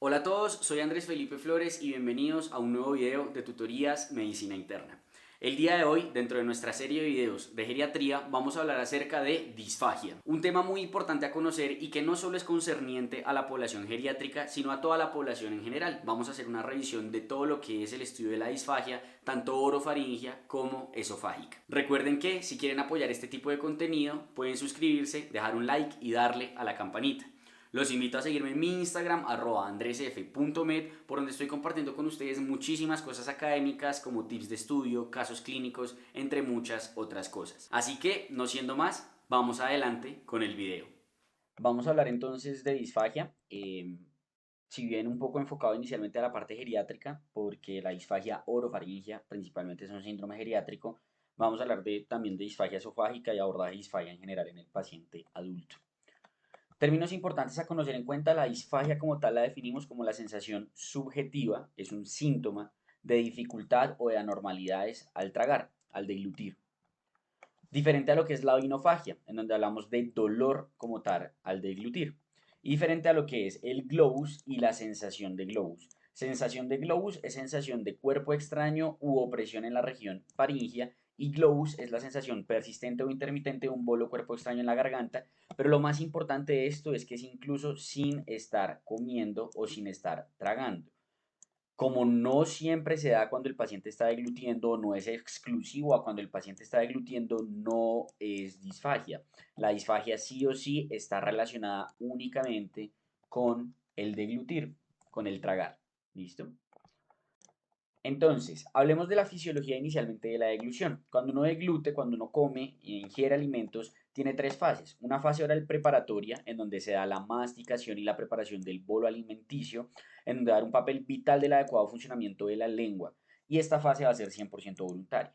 Hola a todos, soy Andrés Felipe Flores y bienvenidos a un nuevo video de tutorías Medicina Interna. El día de hoy, dentro de nuestra serie de videos de geriatría, vamos a hablar acerca de disfagia, un tema muy importante a conocer y que no solo es concerniente a la población geriátrica, sino a toda la población en general. Vamos a hacer una revisión de todo lo que es el estudio de la disfagia, tanto orofaringia como esofágica. Recuerden que si quieren apoyar este tipo de contenido, pueden suscribirse, dejar un like y darle a la campanita. Los invito a seguirme en mi Instagram, @andresf.med, por donde estoy compartiendo con ustedes muchísimas cosas académicas como tips de estudio, casos clínicos, entre muchas otras cosas. Así que, no siendo más, vamos adelante con el video. Vamos a hablar entonces de disfagia, si bien un poco enfocado inicialmente a la parte geriátrica, porque la disfagia orofaringia principalmente es un síndrome geriátrico, vamos a hablar también de disfagia esofágica y abordaje de disfagia en general en el paciente adulto. Términos importantes a conocer en cuenta: la disfagia como tal la definimos como la sensación subjetiva, es un síntoma de dificultad o de anormalidades al tragar, al deglutir. Diferente a lo que es la oinofagia, en donde hablamos de dolor como tal al deglutir. Y diferente a lo que es el globus y la sensación de globus. Sensación de globus es sensación de cuerpo extraño u opresión en la región faringia, y globus es la sensación persistente o intermitente de un bolo cuerpo extraño en la garganta, pero lo más importante de esto es que es incluso sin estar comiendo o sin estar tragando. Como no siempre se da cuando el paciente está deglutiendo, no es exclusivo a cuando el paciente está deglutiendo, no es disfagia. La disfagia sí o sí está relacionada únicamente con el deglutir, con el tragar. ¿Listo? Entonces, hablemos de la fisiología inicialmente de la deglución. Cuando uno deglute, cuando uno come e ingiere alimentos, tiene tres fases. Una fase oral preparatoria, en donde se da la masticación y la preparación del bolo alimenticio, en donde va a dar un papel vital del adecuado funcionamiento de la lengua. Y esta fase va a ser 100% voluntaria.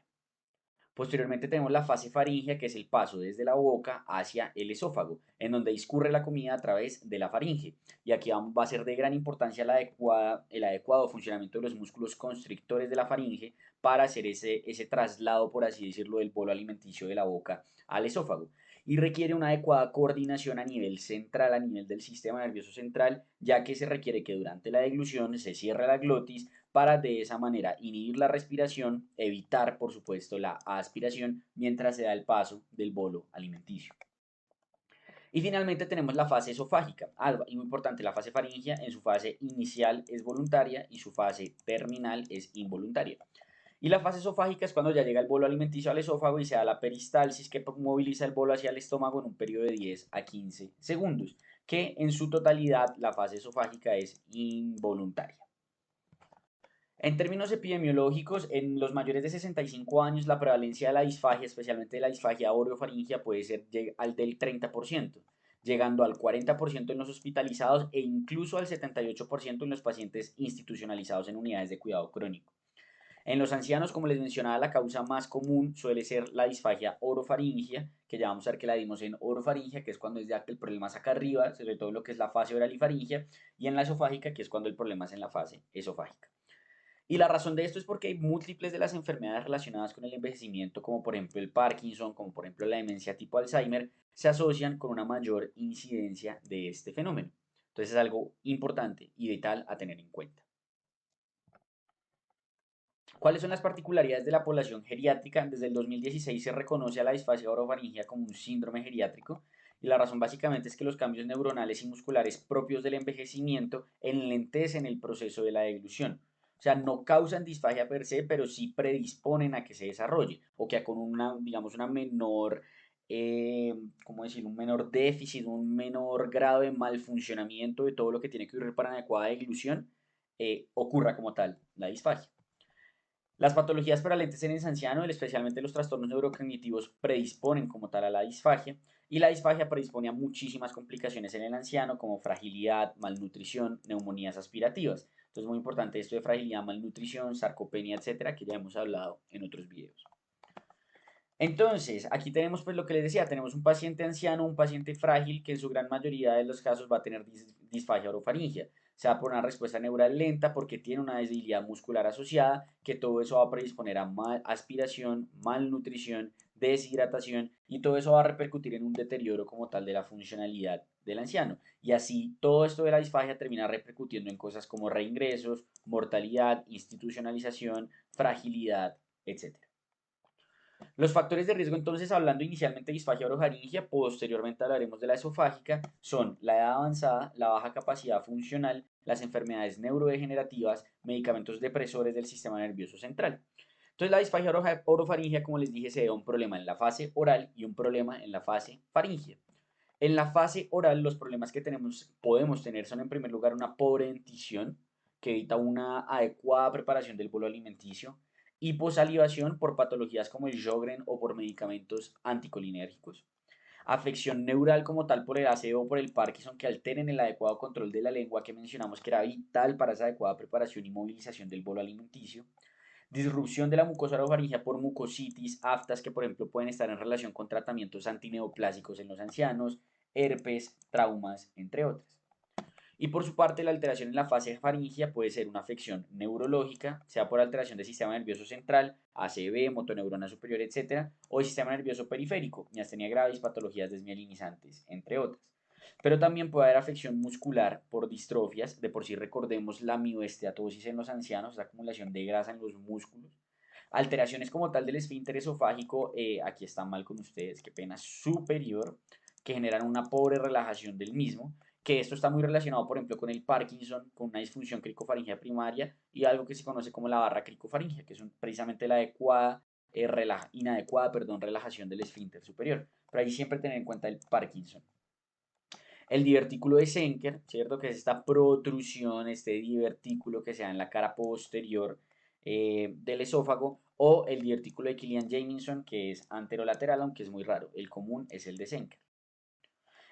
Posteriormente tenemos la fase faríngea, que es el paso desde la boca hacia el esófago, en donde discurre la comida a través de la faringe. Y aquí va a ser de gran importancia el adecuado funcionamiento de los músculos constrictores de la faringe para hacer ese traslado, por así decirlo, del bolo alimenticio de la boca al esófago. Y requiere una adecuada coordinación a nivel central, a nivel del sistema nervioso central, ya que se requiere que durante la deglución se cierre la glotis para de esa manera inhibir la respiración, evitar por supuesto la aspiración mientras se da el paso del bolo alimenticio. Y finalmente tenemos la fase esofágica, algo muy importante: la fase faringia en su fase inicial es voluntaria y su fase terminal es involuntaria. Y la fase esofágica es cuando ya llega el bolo alimenticio al esófago y se da la peristalsis, que moviliza el bolo hacia el estómago en un periodo de 10 a 15 segundos, que en su totalidad la fase esofágica es involuntaria. En términos epidemiológicos, en los mayores de 65 años la prevalencia de la disfagia, especialmente de la disfagia orofaringia, puede ser al del 30%, llegando al 40% en los hospitalizados e incluso al 78% en los pacientes institucionalizados en unidades de cuidado crónico. En los ancianos, como les mencionaba, la causa más común suele ser la disfagia orofaringia, que ya vamos a ver que la dimos en orofaringia, que es cuando es ya que el problema saca arriba, sobre todo lo que es la fase oral y faringia, y en la esofágica, que es cuando el problema es en la fase esofágica. Y la razón de esto es porque hay múltiples de las enfermedades relacionadas con el envejecimiento, como por ejemplo el Parkinson, como por ejemplo la demencia tipo Alzheimer, se asocian con una mayor incidencia de este fenómeno. Entonces es algo importante y vital a tener en cuenta. ¿Cuáles son las particularidades de la población geriátrica? Desde el 2016 se reconoce a la disfagia orofaringia como un síndrome geriátrico, y la razón básicamente es que los cambios neuronales y musculares propios del envejecimiento enlentecen el proceso de la deglución. O sea, no causan disfagia per se, pero sí predisponen a que se desarrolle o que con una, digamos, una menor, ¿cómo decir? Un menor déficit, un menor grado de mal funcionamiento de todo lo que tiene que ocurrir para una adecuada deglución, ocurra como tal la disfagia. Las patologías prevalentes en el anciano, especialmente los trastornos neurocognitivos, predisponen como tal a la disfagia, y la disfagia predispone a muchísimas complicaciones en el anciano, como fragilidad, malnutrición, neumonías aspirativas. Entonces, muy importante esto de fragilidad, malnutrición, sarcopenia, etcétera, que ya hemos hablado en otros videos. Entonces, aquí tenemos pues lo que les decía: tenemos un paciente anciano, un paciente frágil, que en su gran mayoría de los casos va a tener disfagia orofaringia. Se va por una respuesta neural lenta porque tiene una debilidad muscular asociada, que todo eso va a predisponer a mal aspiración, malnutrición, deshidratación, y todo eso va a repercutir en un deterioro como tal de la funcionalidad del anciano. Y así todo esto de la disfagia termina repercutiendo en cosas como reingresos, mortalidad, institucionalización, fragilidad, etc. Los factores de riesgo, entonces, hablando inicialmente de disfagia orofaringia, posteriormente hablaremos de la esofágica, son la edad avanzada, la baja capacidad funcional, las enfermedades neurodegenerativas, medicamentos depresores del sistema nervioso central. Entonces, la disfagia orofaringia, como les dije, se da un problema en la fase oral y un problema en la fase faringia. En la fase oral, los problemas que podemos tener son, en primer lugar, una pobre dentición que evita una adecuada preparación del bolo alimenticio, hiposalivación por patologías como el Sjögren o por medicamentos anticolinérgicos, afección neural como tal por el ACE o por el Parkinson que alteren el adecuado control de la lengua que mencionamos que era vital para esa adecuada preparación y movilización del bolo alimenticio, disrupción de la mucosa orofaringea por mucositis, aftas que por ejemplo pueden estar en relación con tratamientos antineoplásicos en los ancianos, herpes, traumas, entre otras. Y por su parte, la alteración en la fase faringea puede ser una afección neurológica, sea por alteración del sistema nervioso central, ACV, motoneurona superior, etc., o el sistema nervioso periférico, miastenia gravis, patologías desmielinizantes, entre otras. Pero también puede haber afección muscular por distrofias, de por sí recordemos la mioesteatosis en los ancianos, la acumulación de grasa en los músculos. Alteraciones como tal del esfínter esofágico, aquí está mal con ustedes, qué pena, superior, que generan una pobre relajación del mismo, que esto está muy relacionado, por ejemplo, con el Parkinson, con una disfunción cricofaringea primaria y algo que se conoce como la barra cricofaringea, que es precisamente la inadecuada relajación del esfínter superior. Pero ahí siempre tener en cuenta el Parkinson. El divertículo de Senker, ¿cierto? Que es esta protrusión, este divertículo que se da en la cara posterior del esófago, o el divertículo de Killian-Jamison, que es anterolateral, aunque es muy raro. El común es el de Senker.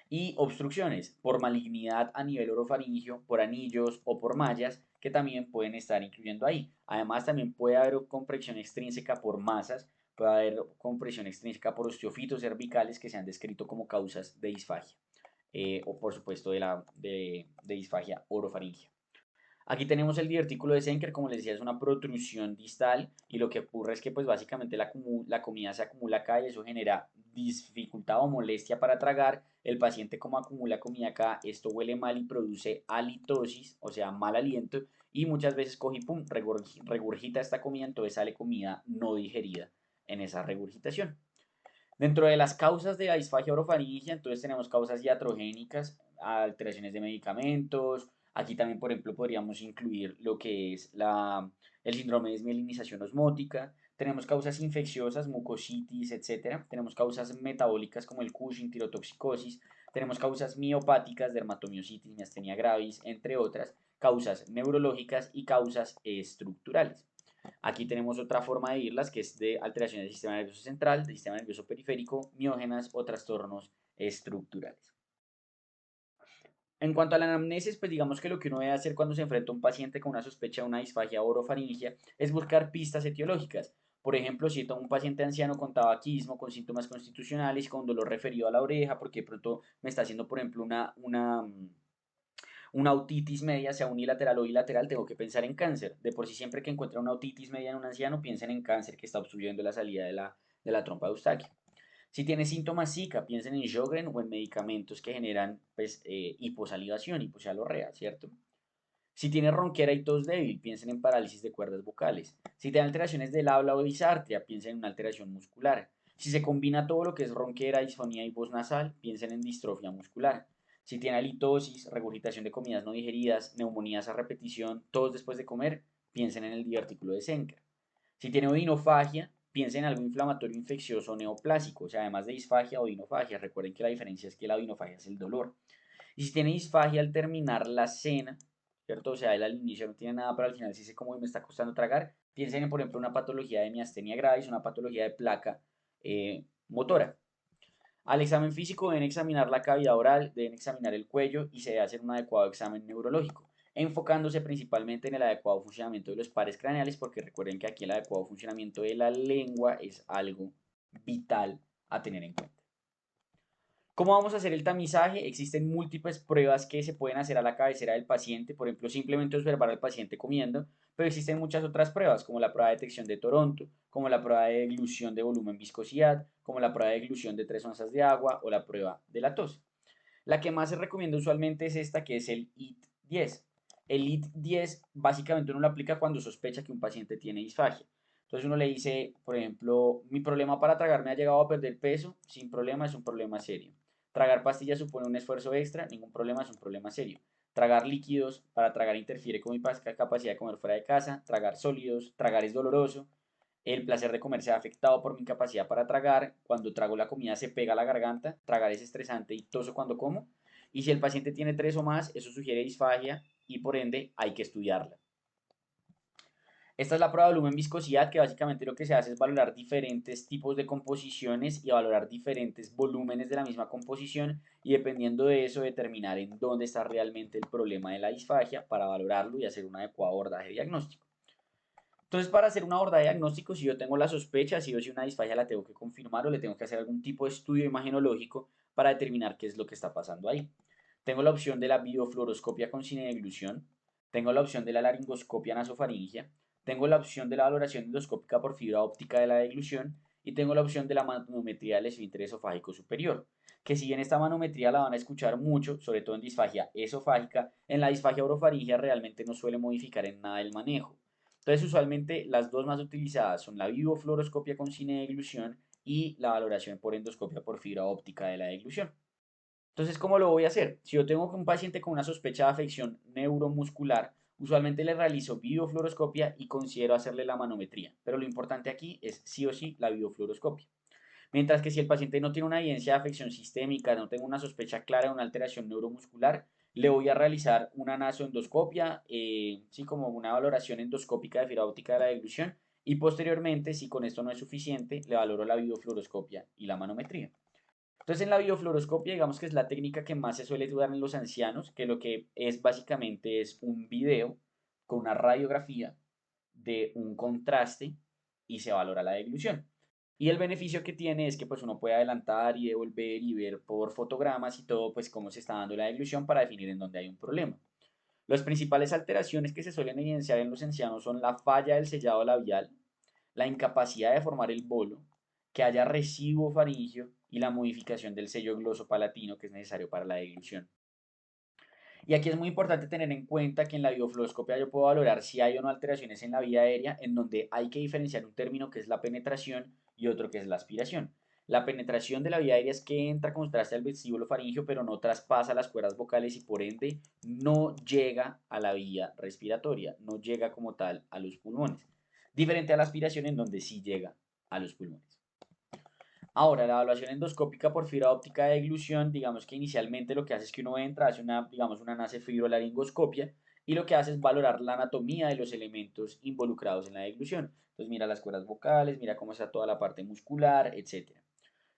Y obstrucciones por malignidad a nivel orofaringio, por anillos o por mallas, que también pueden estar incluyendo ahí. Además, también puede haber compresión extrínseca por masas, puede haber compresión extrínseca por osteofitos cervicales que se han descrito como causas de disfagia o por supuesto de disfagia orofaringea. Aquí tenemos el divertículo de Senker, como les decía, es una protrusión distal y lo que ocurre es que pues básicamente la comida se acumula acá y eso genera dificultad o molestia para tragar. El paciente como acumula comida acá, esto huele mal y produce halitosis, o sea, mal aliento y muchas veces coge y pum, regurgita esta comida, entonces sale comida no digerida en esa regurgitación. Dentro de las causas de la disfagia orofaringia, entonces tenemos causas iatrogénicas, alteraciones de medicamentos. Aquí también, por ejemplo, podríamos incluir lo que es el síndrome de desmielinización osmótica. Tenemos causas infecciosas, mucositis, etc. Tenemos causas metabólicas como el Cushing, tirotoxicosis. Tenemos causas miopáticas, dermatomiositis, miastenia gravis, entre otras. Causas neurológicas y causas estructurales. Aquí tenemos otra forma de irlas, que es de alteración del sistema nervioso central, del sistema nervioso periférico, miógenas o trastornos estructurales. En cuanto a la anamnesis, pues digamos que lo que uno debe hacer cuando se enfrenta a un paciente con una sospecha de una disfagia orofaringia es buscar pistas etiológicas. Por ejemplo, si tengo un paciente anciano con tabaquismo, con síntomas constitucionales, con dolor referido a la oreja, porque de pronto me está haciendo, por ejemplo, una otitis media, sea unilateral o bilateral, tengo que pensar en cáncer. De por sí, siempre que encuentre una otitis media en un anciano, piensen en cáncer que está obstruyendo la salida de la trompa de Eustaquio. Si tiene síntomas Zika, piensen en Sjögren o en medicamentos que generan pues, hiposalivación, hipoxalorrea, ¿cierto? Si tiene ronquera y tos débil, piensen en parálisis de cuerdas vocales. Si tiene alteraciones del habla o disartria, piensen en una alteración muscular. Si se combina todo lo que es ronquera, disfonía y voz nasal, piensen en distrofia muscular. Si tiene halitosis, regurgitación de comidas no digeridas, neumonías a repetición, tos después de comer, piensen en el divertículo de Senker. Si tiene odinofagia, piensen en algo inflamatorio infeccioso o neoplásico, o sea, además de disfagia, odinofagia. Recuerden que la diferencia es que la odinofagia es el dolor. Y si tiene disfagia al terminar la cena, ¿cierto? O sea, él al inicio no tiene nada, pero al final sí se como me está costando tragar. Piensen en, por ejemplo, una patología de miastenia gravis, una patología de placa motora. Al examen físico deben examinar la cavidad oral, deben examinar el cuello y se debe hacer un adecuado examen neurológico, enfocándose principalmente en el adecuado funcionamiento de los pares craneales, porque recuerden que aquí el adecuado funcionamiento de la lengua es algo vital a tener en cuenta. ¿Cómo vamos a hacer el tamizaje? Existen múltiples pruebas que se pueden hacer a la cabecera del paciente, por ejemplo, simplemente observar al paciente comiendo, pero existen muchas otras pruebas, como la prueba de detección de Toronto, como la prueba de eglución de volumen viscosidad, como la prueba de eglución de 3 onzas de agua o la prueba de la tos. La que más se recomienda usualmente es esta, que es el IT-10. El IT-10 básicamente uno lo aplica cuando sospecha que un paciente tiene disfagia. Entonces uno le dice, por ejemplo, mi problema para tragar me ha llegado a perder peso, sin problema, es un problema serio. Tragar pastillas supone un esfuerzo extra, ningún problema, es un problema serio. Tragar líquidos para tragar interfiere con mi capacidad de comer fuera de casa. Tragar sólidos, tragar es doloroso. El placer de comer se ha afectado por mi incapacidad para tragar. Cuando trago la comida se pega a la garganta. Tragar es estresante y toso cuando como. Y si el paciente tiene 3 o más, eso sugiere disfagia y por ende hay que estudiarla. Esta es la prueba de volumen viscosidad, que básicamente lo que se hace es valorar diferentes tipos de composiciones y valorar diferentes volúmenes de la misma composición, y dependiendo de eso determinar en dónde está realmente el problema de la disfagia para valorarlo y hacer un adecuado abordaje diagnóstico. Entonces, para hacer un abordaje diagnóstico, si yo tengo la sospecha, si yo si una disfagia la tengo que confirmar o le tengo que hacer algún tipo de estudio imagenológico para determinar qué es lo que está pasando ahí. Tengo la opción de la biofluoroscopia con cinedeglución, tengo la opción de la laringoscopia nasofaringea, tengo la opción de la valoración endoscópica por fibra óptica de la deglución y tengo la opción de la manometría del esfínter esofágico superior, que si bien esta manometría la van a escuchar mucho, sobre todo en disfagia esofágica, en la disfagia orofaringea realmente no suele modificar en nada el manejo. Entonces, usualmente las dos más utilizadas son la biofluoroscopia con cinedeglución y la valoración por endoscopia por fibra óptica de la deglución. Entonces, ¿cómo lo voy a hacer? Si yo tengo un paciente con una sospecha de afección neuromuscular, usualmente le realizo biofluoroscopia y considero hacerle la manometría. Pero lo importante aquí es sí o sí la biofluoroscopia. Mientras que si el paciente no tiene una evidencia de afección sistémica, no tengo una sospecha clara de una alteración neuromuscular, le voy a realizar una nasoendoscopia, sí, como una valoración endoscópica de fibra óptica de la deglución, y posteriormente, si con esto no es suficiente, le valoro la biofluoroscopia y la manometría. Entonces, en la biofluoroscopia, digamos que es la técnica que más se suele usar en los ancianos, que lo que es básicamente es un video con una radiografía de un contraste y se valora la deglución. Y el beneficio que tiene es que pues uno puede adelantar y devolver y ver por fotogramas y todo pues cómo se está dando la deglución para definir en dónde hay un problema. Las principales alteraciones que se suelen evidenciar en los ancianos son la falla del sellado labial, la incapacidad de formar el bolo, que haya residuo faríngeo y la modificación del sello glosopalatino que es necesario para la deglución. Y aquí es muy importante tener en cuenta que en la biofluoroscopia yo puedo valorar si hay o no alteraciones en la vía aérea, en donde hay que diferenciar un término que es la penetración y otro que es la aspiración. La penetración de la vía aérea es que entra contraste al vestíbulo faríngeo, pero no traspasa las cuerdas vocales y por ende no llega a la vía respiratoria, no llega como tal a los pulmones. Diferente a la aspiración en donde sí llega a los pulmones. Ahora, la evaluación endoscópica por fibra óptica de deglución, digamos que inicialmente lo que hace es que uno entra, hace una, digamos, una nasofibrolaringoscopia y lo que hace es valorar la anatomía de los elementos involucrados en la deglución. Entonces mira las cuerdas vocales, mira cómo está toda la parte muscular, etc.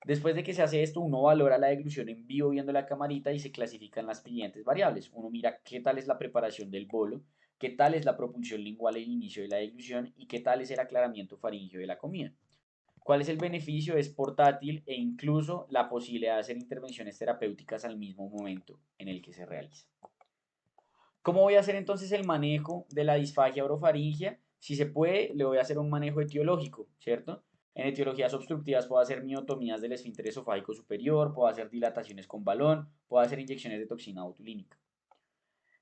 Después de que se hace esto, uno valora la deglución en vivo viendo la camarita y se clasifican las siguientes variables. Uno mira qué tal es la preparación del bolo, qué tal es la propulsión lingual al inicio de la deglución y qué tal es el aclaramiento faríngeo de la comida. ¿Cuál es el beneficio? Es portátil e incluso la posibilidad de hacer intervenciones terapéuticas al mismo momento en el que se realiza. ¿Cómo voy a hacer entonces el manejo de la disfagia orofaringea? Si se puede, le voy a hacer un manejo etiológico, ¿cierto? En etiologías obstructivas puedo hacer miotomías del esfínter esofágico superior, puedo hacer dilataciones con balón, puedo hacer inyecciones de toxina botulínica.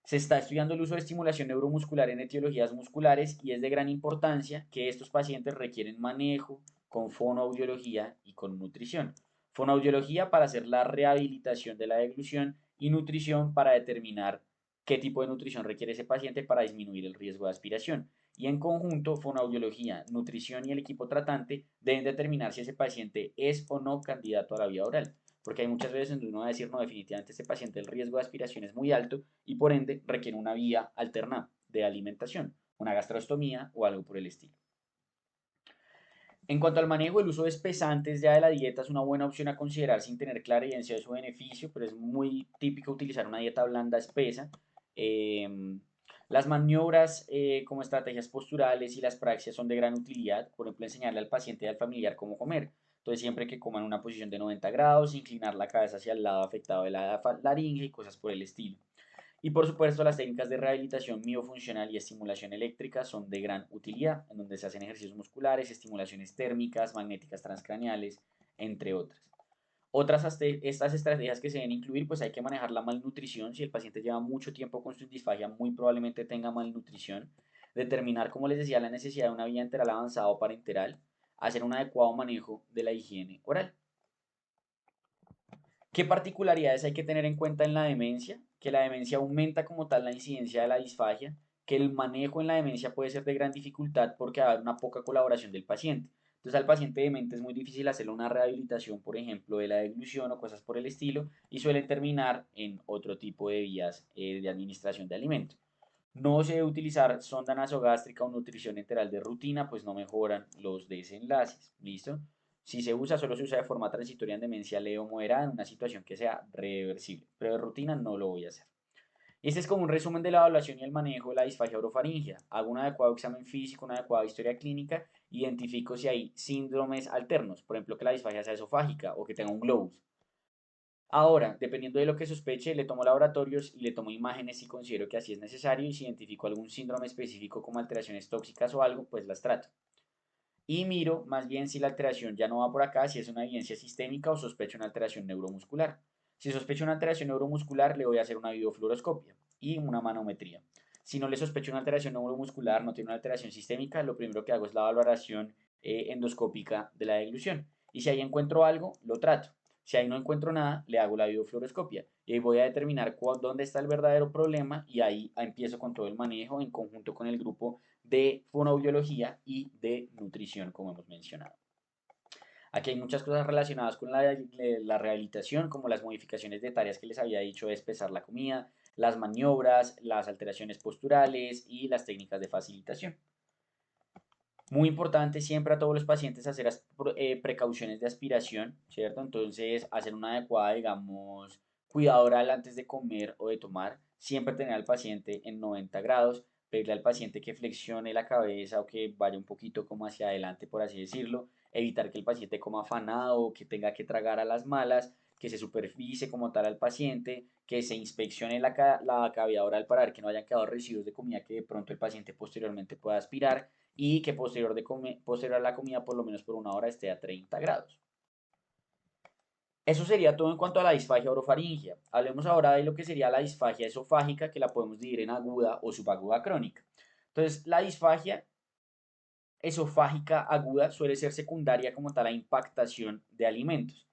Se está estudiando el uso de estimulación neuromuscular en etiologías musculares y es de gran importancia que estos pacientes requieren manejo con fonoaudiología y con nutrición. Fonoaudiología para hacer la rehabilitación de la deglución y nutrición para determinar qué tipo de nutrición requiere ese paciente para disminuir el riesgo de aspiración. Y en conjunto, fonoaudiología, nutrición y el equipo tratante deben determinar si ese paciente es o no candidato a la vía oral. Porque hay muchas veces donde uno va a decir, no, definitivamente este paciente el riesgo de aspiración es muy alto y por ende requiere una vía alterna de alimentación, una gastrostomía o algo por el estilo. En cuanto al manejo, el uso de espesantes ya de la dieta es una buena opción a considerar sin tener clara evidencia de su beneficio, pero es muy típico utilizar una dieta blanda espesa. Eh, las maniobras como estrategias posturales y las praxias son de gran utilidad, por ejemplo, enseñarle al paciente y al familiar cómo comer. Entonces, siempre que coman en una posición de 90 grados, inclinar la cabeza hacia el lado afectado de la laringe y cosas por el estilo. Y por supuesto, las técnicas de rehabilitación miofuncional y estimulación eléctrica son de gran utilidad, en donde se hacen ejercicios musculares, estimulaciones térmicas, magnéticas transcraneales, entre otras. Estas estrategias que se deben incluir, pues hay que manejar la malnutrición. Si el paciente lleva mucho tiempo con su disfagia, muy probablemente tenga malnutrición. Determinar, como les decía, la necesidad de una vía enteral avanzada o parenteral. Hacer un adecuado manejo de la higiene oral. ¿Qué particularidades hay que tener en cuenta en la demencia? Que la demencia aumenta como tal la incidencia de la disfagia, que el manejo en la demencia puede ser de gran dificultad porque va a haber una poca colaboración del paciente. Entonces al paciente demente es muy difícil hacerle una rehabilitación, por ejemplo, de la deglución o cosas por el estilo, y suelen terminar en otro tipo de vías de administración de alimentos. No se debe utilizar sonda nasogástrica o nutrición enteral de rutina, pues no mejoran los desenlaces. ¿Listo? Si se usa, solo se usa de forma transitoria en demencia leve o moderada en una situación que sea reversible, pero de rutina no lo voy a hacer. Este es como un resumen de la evaluación y el manejo de la disfagia orofaringea. Hago un adecuado examen físico, una adecuada historia clínica, identifico si hay síndromes alternos, por ejemplo que la disfagia sea esofágica o que tenga un globus. Ahora, dependiendo de lo que sospeche, le tomo laboratorios y le tomo imágenes si considero que así es necesario y si identifico algún síndrome específico como alteraciones tóxicas o algo, pues las trato. Y miro más bien si la alteración ya no va por acá, si es una evidencia sistémica o sospecho una alteración neuromuscular. Si sospecho una alteración neuromuscular, le voy a hacer una videofluoroscopia y una manometría. Si no le sospecho una alteración neuromuscular, no tiene una alteración sistémica, lo primero que hago es la valoración endoscópica de la deglución. Y si ahí encuentro algo, lo trato. Si ahí no encuentro nada, le hago la videofluoroscopia. Y ahí voy a determinar dónde está el verdadero problema y ahí empiezo con todo el manejo en conjunto con el grupo de fonoaudiología y de nutrición, como hemos mencionado. Aquí hay muchas cosas relacionadas con la rehabilitación, como las modificaciones de tareas que les había dicho, es pesar la comida, las maniobras, las alteraciones posturales y las técnicas de facilitación. Muy importante siempre a todos los pacientes hacer precauciones de aspiración, ¿cierto? Entonces, hacer una adecuada, digamos, cuidado oral antes de comer o de tomar. Siempre tener al paciente en 90 grados, pedirle al paciente que flexione la cabeza o que vaya un poquito como hacia adelante, por así decirlo. Evitar que el paciente coma afanado o que tenga que tragar a las malas, que se supervise como tal al paciente, que se inspeccione la cavidad oral para ver que no hayan quedado residuos de comida que de pronto el paciente posteriormente pueda aspirar y que posterior a la comida por lo menos por una hora esté a 30 grados. Eso sería todo en cuanto a la disfagia orofaringea. Hablemos ahora de lo que sería la disfagia esofágica, que la podemos dividir en aguda o subaguda crónica. Entonces, la disfagia esofágica aguda suele ser secundaria como tal a impactación de alimentos,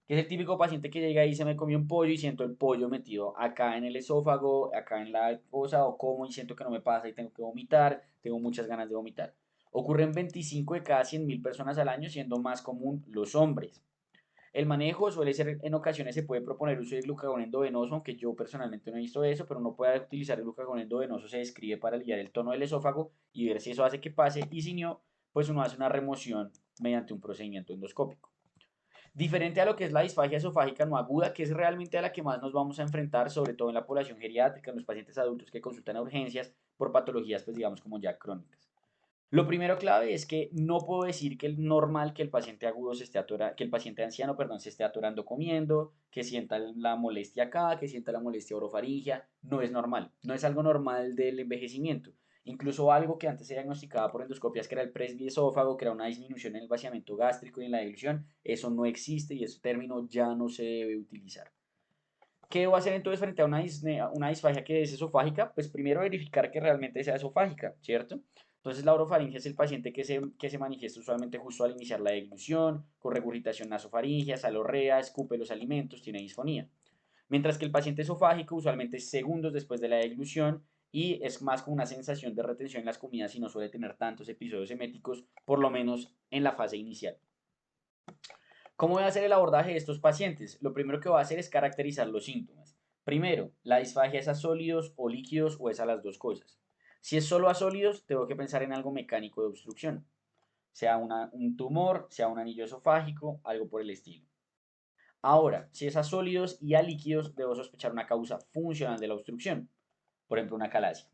que es el típico paciente que llega y se me comió un pollo y siento el pollo metido acá en el esófago, acá en la cosa, o como y siento que no me pasa y tengo que vomitar, tengo muchas ganas de vomitar. Ocurre en 25 de cada 100.000 personas al año, siendo más común los hombres. El manejo suele ser, en ocasiones se puede proponer uso de glucagón endovenoso, aunque yo personalmente no he visto eso, pero uno puede utilizar el glucagón endovenoso, se describe para aliviar el tono del esófago y ver si eso hace que pase, y si no, pues uno hace una remoción mediante un procedimiento endoscópico. Diferente a lo que es la disfagia esofágica no aguda, que es realmente a la que más nos vamos a enfrentar, sobre todo en la población geriátrica, en los pacientes adultos que consultan a urgencias por patologías, pues digamos como ya crónicas. Lo primero clave es que no puedo decir que es normal que el paciente agudo se esté atorando, que el paciente anciano, perdón, se esté atorando comiendo, que sienta la molestia acá, que sienta la molestia orofaringea. No es normal, no es algo normal del envejecimiento. Incluso algo que antes se diagnosticaba por endoscopias, que era el presbiesófago, que era una disminución en el vaciamiento gástrico y en la dilución, eso no existe y ese término ya no se debe utilizar. ¿Qué debo hacer entonces frente a una disfagia que es esofágica? Pues primero verificar que realmente sea esofágica, ¿cierto? Entonces la orofaringe es el paciente que se manifiesta usualmente justo al iniciar la deglución, con regurgitación nasofaringea, salorrea, escupe los alimentos, tiene disfonía. Mientras que el paciente esofágico usualmente es segundos después de la deglución y es más como una sensación de retención en las comidas y no suele tener tantos episodios eméticos, por lo menos en la fase inicial. ¿Cómo voy a hacer el abordaje de estos pacientes? Lo primero que voy a hacer es caracterizar los síntomas. Primero, la disfagia es a sólidos o líquidos o es a las dos cosas. Si es solo a sólidos, tengo que pensar en algo mecánico de obstrucción, sea un tumor, sea un anillo esofágico, algo por el estilo. Ahora, si es a sólidos y a líquidos, debo sospechar una causa funcional de la obstrucción, por ejemplo, una calasia.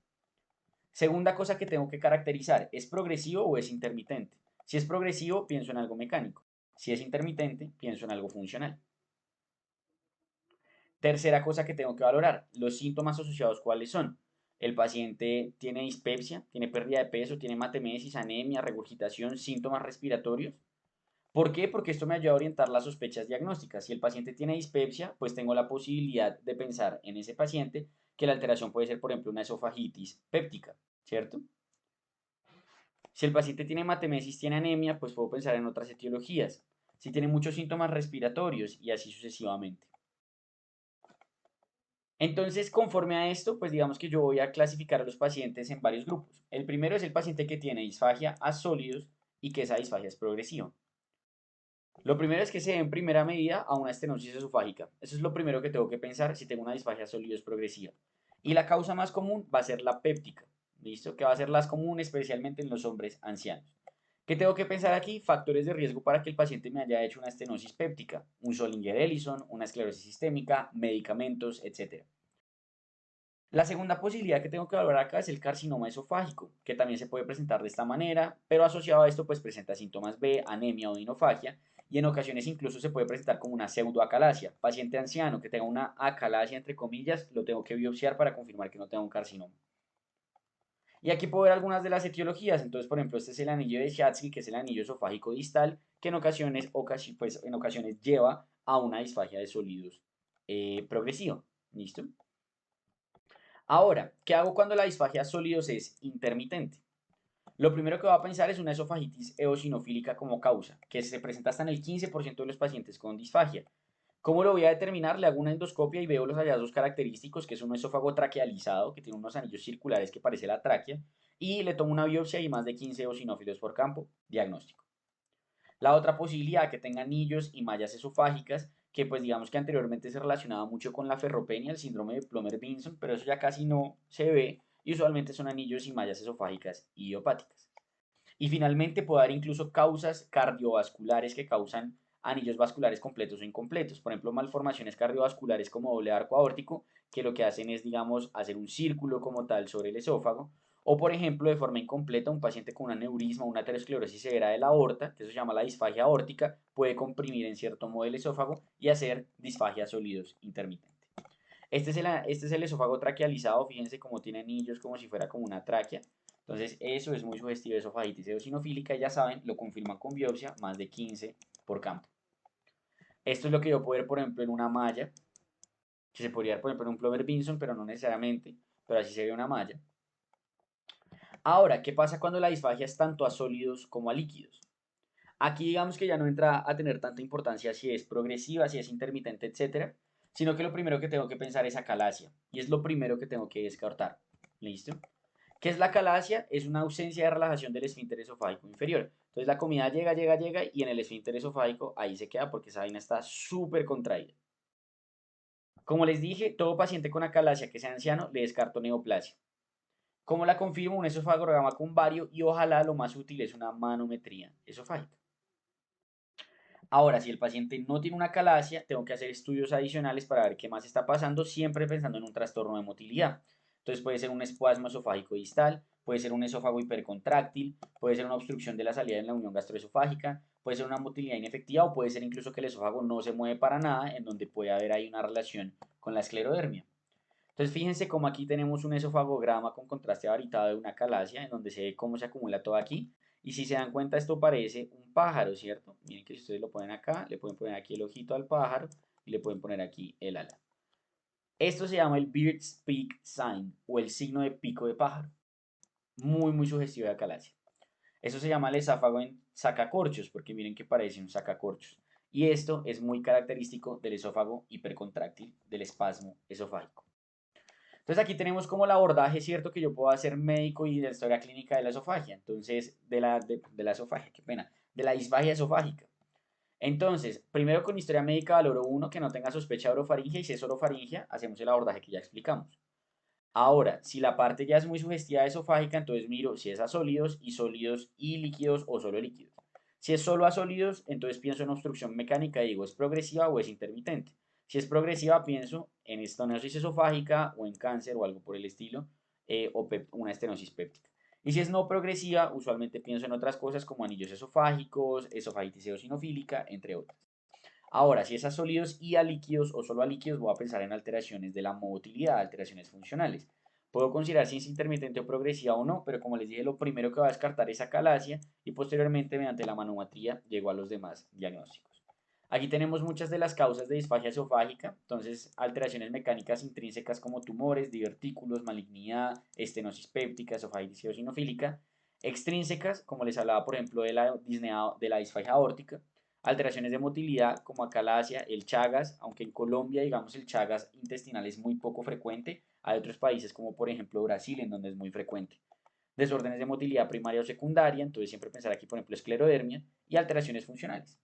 Segunda cosa que tengo que caracterizar, ¿es progresivo o es intermitente? Si es progresivo, pienso en algo mecánico. Si es intermitente, pienso en algo funcional. Tercera cosa que tengo que valorar, los síntomas asociados, ¿cuáles son? El paciente tiene dispepsia, tiene pérdida de peso, tiene matemesis, anemia, regurgitación, síntomas respiratorios. ¿Por qué? Porque esto me ayuda a orientar las sospechas diagnósticas. Si el paciente tiene dispepsia, pues tengo la posibilidad de pensar en ese paciente que la alteración puede ser, por ejemplo, una esofagitis péptica, ¿cierto? Si el paciente tiene hematemesis, tiene anemia, pues puedo pensar en otras etiologías. Si tiene muchos síntomas respiratorios y así sucesivamente. Entonces, conforme a esto, pues digamos que yo voy a clasificar a los pacientes en varios grupos. El primero es el paciente que tiene disfagia a sólidos y que esa disfagia es progresiva. Lo primero es que se dé en primera medida a una estenosis esofágica. Eso es lo primero que tengo que pensar si tengo una disfagia sólidos progresiva. Y la causa más común va a ser la péptica, ¿listo? Que va a ser la más común especialmente en los hombres ancianos. ¿Qué tengo que pensar aquí? Factores de riesgo para que el paciente me haya hecho una estenosis péptica, un Zollinger-Ellison, una esclerosis sistémica, medicamentos, etc. La segunda posibilidad que tengo que valorar acá es el carcinoma esofágico, que también se puede presentar de esta manera, pero asociado a esto pues presenta síntomas B, anemia o dinofagia, y en ocasiones incluso se puede presentar como una pseudoacalasia. Paciente anciano que tenga una acalasia entre comillas, lo tengo que biopsiar para confirmar que no tenga un carcinoma. Y aquí puedo ver algunas de las etiologías. Entonces, por ejemplo, este es el anillo de Schatzky, que es el anillo esofágico distal, que en ocasiones lleva a una disfagia de sólidos progresiva. ¿Listo? Ahora, ¿qué hago cuando la disfagia de sólidos es intermitente? Lo primero que voy a pensar es una esofagitis eosinofílica como causa, que se presenta hasta en el 15% de los pacientes con disfagia. ¿Cómo lo voy a determinar? Le hago una endoscopia y veo los hallazgos característicos, que es un esófago traquealizado, que tiene unos anillos circulares que parece la tráquea, y le tomo una biopsia y más de 15 eosinófilos por campo, diagnóstico. La otra posibilidad, que tenga anillos y mallas esofágicas, que pues digamos que anteriormente se relacionaba mucho con la ferropenia, el síndrome de Plummer-Vinson, pero eso ya casi no se ve y usualmente son anillos y mallas esofágicas idiopáticas. Y finalmente puede haber incluso causas cardiovasculares que causan anillos vasculares completos o incompletos. Por ejemplo, malformaciones cardiovasculares como doble arco aórtico, que lo que hacen es, digamos, hacer un círculo como tal sobre el esófago. O, por ejemplo, de forma incompleta, un paciente con un aneurisma o una aterosclerosis severa de la aorta, que eso se llama la disfagia aórtica, puede comprimir en cierto modo el esófago y hacer disfagia sólidos intermitente. Este es el esófago traquealizado, fíjense cómo tiene anillos como si fuera como una tráquea. Entonces eso es muy sugestivo de esofagitis eosinofílica y ya saben, lo confirman con biopsia, más de 15 por campo. Esto es lo que yo puedo ver, por ejemplo, en una malla, que se podría ver, por ejemplo, en un Plomer Vinson, pero no necesariamente, pero así se ve una malla. Ahora, ¿qué pasa cuando la disfagia es tanto a sólidos como a líquidos? Aquí digamos que ya no entra a tener tanta importancia si es progresiva, si es intermitente, etcétera, sino que lo primero que tengo que pensar es acalasia y es lo primero que tengo que descartar. ¿Listo? ¿Qué es la acalasia? Es una ausencia de relajación del esfínter esofágico inferior. Entonces la comida llega y en el esfínter esofágico ahí se queda porque esa vaina está súper contraída. Como les dije, todo paciente con acalasia que sea anciano le descarto neoplasia. ¿Cómo la confirmo? Un esofagograma con vario y ojalá lo más útil es una manometría esofágica. Ahora, si el paciente no tiene una calasia, tengo que hacer estudios adicionales para ver qué más está pasando, siempre pensando en un trastorno de motilidad. Entonces puede ser un espasmo esofágico distal, puede ser un esófago hipercontráctil, puede ser una obstrucción de la salida en la unión gastroesofágica, puede ser una motilidad inefectiva o puede ser incluso que el esófago no se mueve para nada, en donde puede haber ahí una relación con la esclerodermia. Entonces fíjense cómo aquí tenemos un esofagograma con contraste avaritado de una calasia, en donde se ve cómo se acumula todo aquí. Y si se dan cuenta, esto parece un pájaro, ¿cierto? Miren que si ustedes lo ponen acá, le pueden poner aquí el ojito al pájaro y le pueden poner aquí el ala. Esto se llama el Bird's Peak Sign o el signo de pico de pájaro. Muy, muy sugestivo de acalasia. Eso se llama el esófago en sacacorchos, porque miren que parece un sacacorchos. Y esto es muy característico del esófago hipercontráctil, del espasmo esofágico. Entonces aquí tenemos como el abordaje, ¿cierto? Que yo puedo hacer médico y de la historia clínica de la esofagia. Entonces, de la esofagia, qué pena, de la disfagia esofágica. Entonces, primero con historia médica valoro uno que no tenga sospecha de orofaringia y si es orofaringia, hacemos el abordaje que ya explicamos. Ahora, si la parte ya es muy sugestiva esofágica, entonces miro si es a sólidos y líquidos o solo líquidos. Si es solo a sólidos, entonces pienso en obstrucción mecánica y digo, ¿es progresiva o es intermitente? Si es progresiva, pienso en estenosis esofágica o en cáncer o algo por el estilo, o una estenosis péptica. Y si es no progresiva, usualmente pienso en otras cosas como anillos esofágicos, esofagitis eosinofílica, entre otras. Ahora, si es a sólidos y a líquidos o solo a líquidos, voy a pensar en alteraciones de la motilidad, alteraciones funcionales. Puedo considerar si es intermitente o progresiva o no, pero como les dije, lo primero que va a descartar es acalasia y posteriormente mediante la manometría llego a los demás diagnósticos. Aquí tenemos muchas de las causas de disfagia esofágica, entonces alteraciones mecánicas intrínsecas como tumores, divertículos, malignidad, estenosis péptica, esofagitis eosinofílica, extrínsecas, como les hablaba por ejemplo de la disnea, de la disfagia aórtica, alteraciones de motilidad como acalasia, el Chagas, aunque en Colombia digamos el Chagas intestinal es muy poco frecuente, hay otros países como por ejemplo Brasil en donde es muy frecuente. Desórdenes de motilidad primaria o secundaria, entonces siempre pensar aquí por ejemplo esclerodermia y alteraciones funcionales.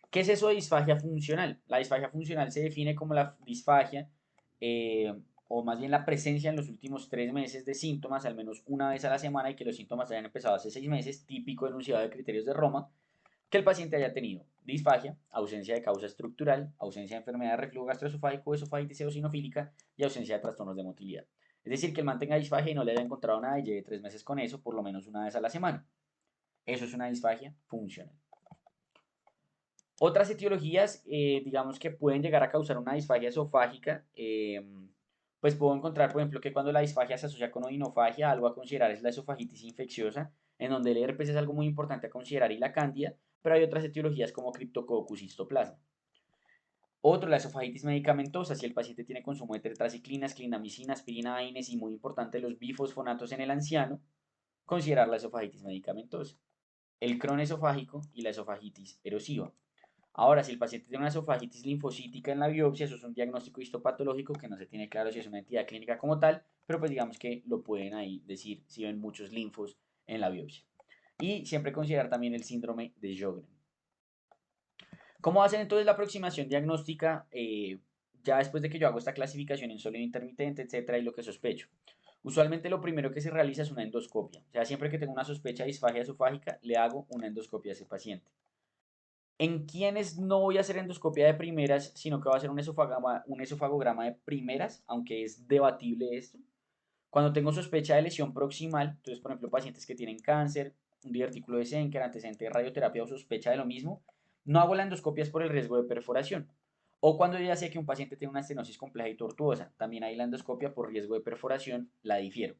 ¿Qué es eso de disfagia funcional? La disfagia funcional se define como la disfagia, eh, o más bien la presencia en los últimos 3 meses de síntomas, al menos una vez a la semana, y que los síntomas hayan empezado hace 6 meses, típico enunciado de criterios de Roma, que el paciente haya tenido disfagia, ausencia de causa estructural, ausencia de enfermedad de reflujo gastroesofágico, esofagitis eosinofílica y ausencia de trastornos de motilidad. Es decir, que él mantenga disfagia y no le haya encontrado nada y lleve 3 meses con eso, por lo menos una vez a la semana. Eso es una disfagia funcional. Otras etiologías, digamos que pueden llegar a causar una disfagia esofágica, pues puedo encontrar, por ejemplo, que cuando la disfagia se asocia con odinofagia, algo a considerar es la esofagitis infecciosa, en donde el herpes es algo muy importante a considerar y la cándida, pero hay otras etiologías como Cryptococcus y histoplasma. Otro, la esofagitis medicamentosa, si el paciente tiene consumo de tetraciclinas, clindamicina, aspirina, AINES y muy importante los bifosfonatos en el anciano, considerar la esofagitis medicamentosa. El Crohn esofágico y la esofagitis erosiva. Ahora, si el paciente tiene una esofagitis linfocítica en la biopsia, eso es un diagnóstico histopatológico que no se tiene claro si es una entidad clínica como tal, pero pues digamos que lo pueden ahí decir si ven muchos linfos en la biopsia. Y siempre considerar también el síndrome de Sjögren. ¿Cómo hacen entonces la aproximación diagnóstica ya después de que yo hago esta clasificación en sólido intermitente, etcétera, y lo que sospecho? Usualmente lo primero que se realiza es una endoscopia. O sea, siempre que tengo una sospecha de disfagia esofágica, le hago una endoscopia a ese paciente. En quienes no voy a hacer endoscopia de primeras, sino que voy a hacer un esofagograma de primeras, aunque es debatible esto. Cuando tengo sospecha de lesión proximal, entonces, por ejemplo, pacientes que tienen cáncer, un divertículo de Senker, antecedente de radioterapia o sospecha de lo mismo, no hago la endoscopia por el riesgo de perforación. O cuando ya sé que un paciente tiene una estenosis compleja y tortuosa, también ahí la endoscopia por riesgo de perforación la difiero.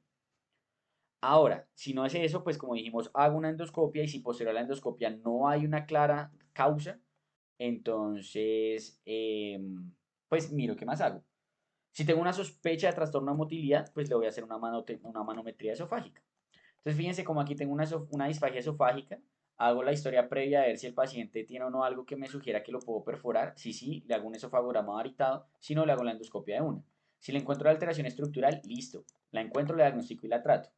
Ahora, si no es eso, pues como dijimos, hago una endoscopia y si posterior a la endoscopia no hay una clara causa, entonces, pues miro qué más hago. Si tengo una sospecha de trastorno de motilidad, pues le voy a hacer una manometría esofágica. Entonces, fíjense como aquí tengo una disfagia esofágica, hago la historia previa a ver si el paciente tiene o no algo que me sugiera que lo puedo perforar. Si sí, le hago un esofagograma varitado, si no, le hago la endoscopia de una. Si le encuentro la alteración estructural, listo. La encuentro, la diagnostico y la trato.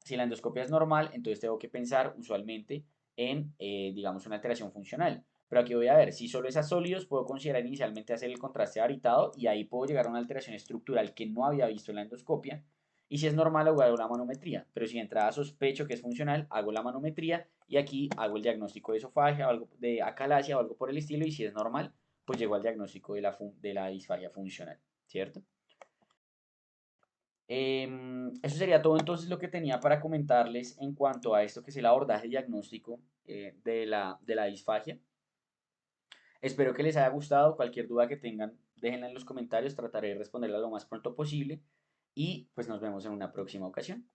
Si la endoscopia es normal, entonces tengo que pensar usualmente en, digamos, una alteración funcional. Pero aquí voy a ver, si solo es a sólidos, puedo considerar inicialmente hacer el contraste varitado y ahí puedo llegar a una alteración estructural que no había visto en la endoscopia. Y si es normal, hago la manometría. Pero si de entrada sospecho que es funcional, hago la manometría y aquí hago el diagnóstico de esofagia o algo de acalasia o algo por el estilo. Y si es normal, pues llego al diagnóstico de la disfagia funcional, ¿cierto? Eso sería todo entonces lo que tenía para comentarles en cuanto a esto que es el abordaje diagnóstico de la disfagia. Espero que les haya gustado. Cualquier duda que tengan, déjenla en los comentarios. Trataré de responderla lo más pronto posible. Y pues nos vemos en una próxima ocasión.